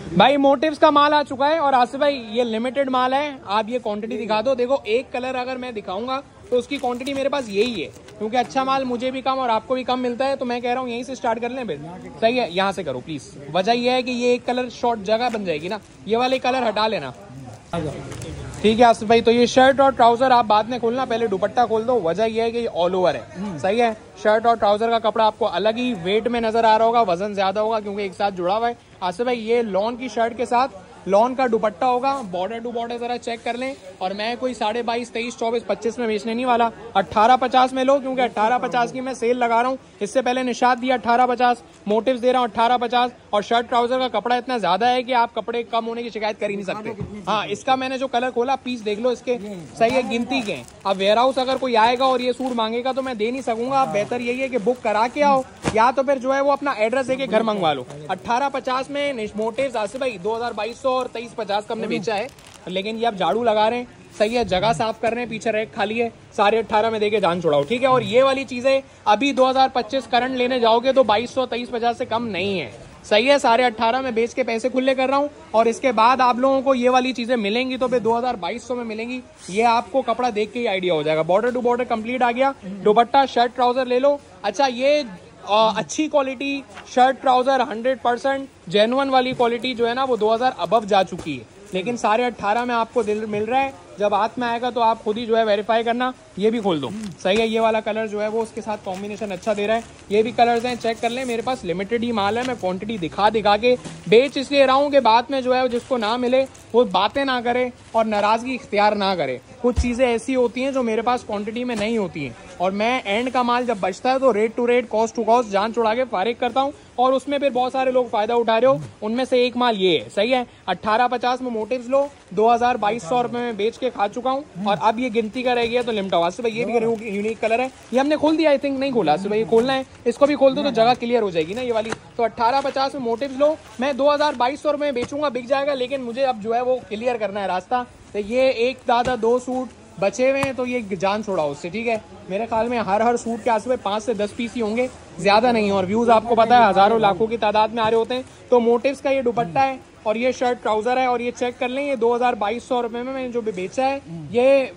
भाई मोटिव्स का माल आ चुका है और आसिफ भाई ये लिमिटेड माल है, आप ये क्वांटिटी दिखा दो। देखो एक कलर अगर मैं दिखाऊंगा तो उसकी क्वांटिटी मेरे पास यही है, क्योंकि अच्छा माल मुझे भी कम और आपको भी कम मिलता है, तो मैं कह रहा हूँ यहीं से स्टार्ट कर लें फिर। सही है, यहाँ से करो प्लीज। वजह यह है कि ये एक कलर शॉर्ट जगह बन जाएगी ना, ये वाले कलर हटा लेना। ठीक है आसिफ भाई, तो ये शर्ट और ट्राउजर आप बाद में खोलना, पहले दुपट्टा खोल दो। वजह यह है कि ये ऑल ओवर है। सही है, शर्ट और ट्राउजर का कपड़ा आपको अलग ही वेट में नजर आ रहा होगा, वजन ज्यादा होगा क्योंकि एक साथ जुड़ा हुआ है। आसिफ भाई ये लॉन की शर्ट के साथ लॉन का दुपट्टा होगा, बॉर्डर टू बॉर्डर जरा चेक कर लें। और मैं कोई 22.5, 23, 24, 25 में बेचने नहीं वाला, 1850 में लो, क्योंकि 1850 की मैं सेल लगा रहा हूँ। इससे पहले निशात दिया 1850, मोटिव्स दे रहा हूँ 1850, और शर्ट ट्राउजर का कपड़ा इतना ज्यादा है कि आप कपड़े कम होने की शिकायत कर ही नहीं सकते। हाँ, इसका मैंने जो कलर खोला, पीस देख लो इसके, सही है, गिनती के। अब वेयर हाउस अगर कोई आएगा और ये सूट मांगेगा तो मैं दे नहीं सकूंगा। आप बेहतर यही है कि बुक करा के आओ, या तो फिर जो है वो अपना एड्रेस देके घर मंगवा लो। 1850 में मोटिव्स आसिफ भाई 2200 और 2350 का हमने बेचा है, लेकिन ये आप झाड़ू लगा रहे हैं, सही है, जगह साफ कर रहे हैं, पीछे रैक खाली है, 18.5 में देके जान छुड़ाओ। ठीक है, और ये वाली चीजें अभी 2025 करंट लेने जाओगे तो 2200, 2350 से कम नहीं है। सही है, 18.5 में बेच के पैसे खुले कर रहा हूँ, और इसके बाद आप लोगों को ये वाली चीजें मिलेंगी तो फिर 2200 में मिलेंगी। ये आपको कपड़ा देख के ही आइडिया हो जाएगा। बॉर्डर टू बॉर्डर कंप्लीट आ गया, दुपट्टा शर्ट ट्राउजर ले लो। अच्छा, ये अच्छी क्वालिटी शर्ट ट्राउजर 100% जेन्युइन वाली क्वालिटी जो है ना वो 2000 अबव जा चुकी है, लेकिन 18.5 में आपको मिल रहा है। जब हाथ में आएगा तो आप खुद ही जो है वेरीफाई करना। ये भी खोल दो, सही है, ये वाला कलर जो है वो उसके साथ कॉम्बिनेशन अच्छा दे रहा है। ये भी कलर्स हैं, चेक कर लें। मेरे पास लिमिटेड ही माल है, मैं क्वांटिटी दिखा के बेच इसलिए रहा हूँ कि बाद में जो है जिसको ना मिले वो बातें ना करे और नाराजगी इख्तियार ना करे। कुछ चीजें ऐसी होती हैं जो मेरे पास क्वांटिटी में नहीं होती हैं, और मैं एंड का माल जब बचता है तो rate to rate, cost to cost जान छुड़ा के फारिग करता हूँ, और उसमें फिर बहुत सारे लोग फायदा उठा रहे हो। उनमें से एक माल ये है। सही है, 1850 में मोटिव्स लो, 2200 रुपए में बेच के खा चुका हूँ, और अब ये गिनती का रह गया तो लिमिट आवाज से भाई। ये भी यूनिक कलर है, ये हमने खोल दिया, आई थिंक नहीं खोला से भाई, ये खोलना है, इसको भी खोल दो तो जगह क्लियर हो जाएगी ना ये वाली। तो 1850 में मोटिव्स लो, मैं 2200 रुपए में बेचूंगा, बिक जाएगा, लेकिन मुझे अब जो है वो क्लियर करना है रास्ता। तो ये एक दादा 2 सूट बचे हुए हैं तो ये जान छोड़ाओ उससे। ठीक है, मेरे ख्याल में हर सूट के आसपास 5 से 10 पीस ही होंगे, ज्यादा नहीं। और व्यूज आपको पता है हजारों लाखों की तादाद में आ रहे होते हैं। तो मोटिव्स का ये दुपट्टा है और ये शर्ट ट्राउजर है, और ये चेक कर लें, ये 2200 रुपए में मैंने जो भी बेचा है, ये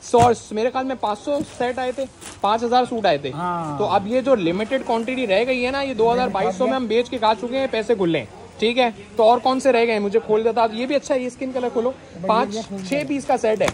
100 मेरे ख्याल में 500 सेट आए थे, 5000 सूट आए थे। तो अब ये जो लिमिटेड क्वांटिटी रह गई है ना, ये 2200 में हम बेच के खा चुके हैं, पैसे खुले। ठीक है, तो और कौन से रह गए मुझे खोल देता। ये भी अच्छा है, ये स्किन कलर खोलो, 5-6 पीस का सेट है।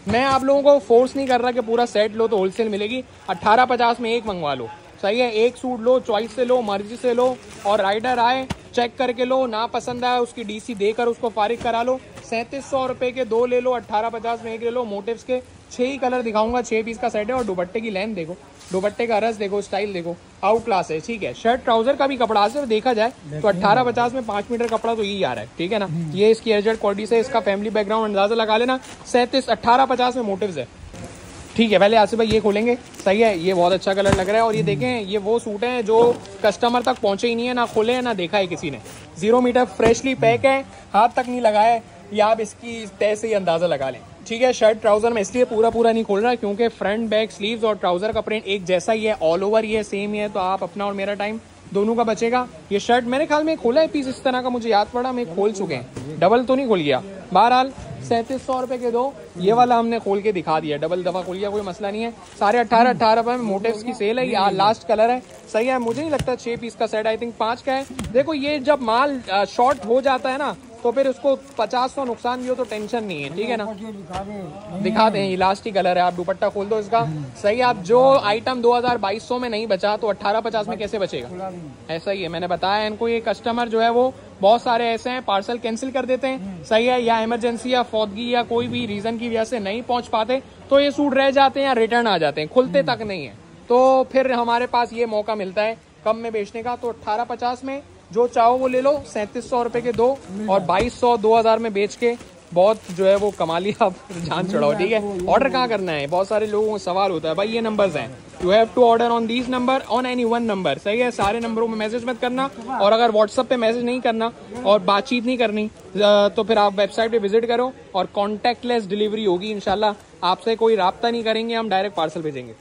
मैं आप लोगों को फोर्स नहीं कर रहा कि पूरा सेट लो तो होलसेल मिलेगी। 1850 में एक मंगवा लो, सही है, एक सूट लो, चॉइस से लो, मर्जी से लो, और राइडर आए चेक करके लो, ना पसंद आया उसकी डीसी देकर उसको फारिग करा लो। 3700 रुपए के 2 ले लो, 1850 में 1 ले लो। मोटिव्स के 6 ही कलर दिखाऊंगा, 6 पीस का सेट है, और दुपट्टे की लेंथ देखो, दुपट्टे का रस देखो, स्टाइल देखो, आउट क्लास है। ठीक है, शर्ट ट्राउजर का भी कपड़ा से देखा जाए तो 1850 में 5 मीटर कपड़ा तो यही आ रहा है। ठीक है ना, ये इसकी एजेड क्वालिटी से, इसका फैमिली बैकग्राउंड अंदाजा लगा लेना। 1850 में मोटिव्स है। ठीक है, पहले आसिफ भाई ये खोलेंगे, सही है, ये बहुत अच्छा कलर लग रहा है। और ये देखें, ये वो सूट हैं जो कस्टमर तक पहुंचे ही नहीं है, ना खोले हैं, ना देखा है किसी ने। 0 मीटर फ्रेशली पैक है, हाथ तक नहीं लगाया है, या आप इसकी तय से ही अंदाजा लगा लें। ठीक है, शर्ट ट्राउजर में इसलिए पूरा नहीं खोल रहा क्योंकि फ्रंट बैक स्लीव्स और ट्राउजर का प्रिंट एक जैसा ही है, ऑल ओवर ये सेम ही है, तो आप अपना और मेरा टाइम दोनों का बचेगा। ये शर्ट मेरे ख्याल में खोला है पीस इस तरह का, मुझे याद पड़ा, मैं खोल चुके हैं, डबल तो नहीं खोल गया। बहरहाल 3700 रुपए के 2, ये वाला हमने खोल के दिखा दिया, डबल दफा खोल गया, कोई मसला नहीं है। 18.5 रुपए में मोटिव्स की सेल है, ये लास्ट कलर है। सही है, मुझे नहीं लगता 6 पीस का सेट, आई थिंक 5 का है। देखो, ये जब माल शॉर्ट हो जाता है ना, तो फिर उसको 50-100 नुकसान भी हो तो टेंशन नहीं है। ठीक है ना, दिखा दें, ये लास्ट ही कलर है, आप दुपट्टा खोल दो इसका। सही है, आप जो आइटम 2200 में नहीं बचा तो 1850 में कैसे बचेगा? ऐसा ही है, मैंने बताया इनको, ये कस्टमर जो है वो बहुत सारे ऐसे हैं पार्सल कैंसिल कर देते हैं, सही है, या इमरजेंसी या फौतगी या कोई भी रीजन की वजह से नहीं पहुंच पाते, तो ये सूट रह जाते हैं या रिटर्न आ जाते हैं, खुलते तक नहीं है। तो फिर हमारे पास ये मौका मिलता है कम में बेचने का। तो 1850 में जो चाहो वो ले लो, 3700 रुपए के 2, और 2200-2000 में बेच के बहुत जो है वो कमा लिया, आप जान चढ़ाओ। ठीक है, ऑर्डर कहाँ करना है, बहुत सारे लोगों को सवाल होता है, भाई ये नंबर्स हैं, you have to order on these number, on any one number. सही है, सारे नंबरों में मैसेज मत करना, और अगर व्हाट्सएप पे मैसेज नहीं करना और बातचीत नहीं करनी तो फिर आप वेबसाइट पे विजिट करो, और कॉन्टैक्टलेस डिलीवरी होगी इंशाल्लाह। आपसे कोई राब्ता नहीं करेंगे, हम डायरेक्ट पार्सल भेजेंगे।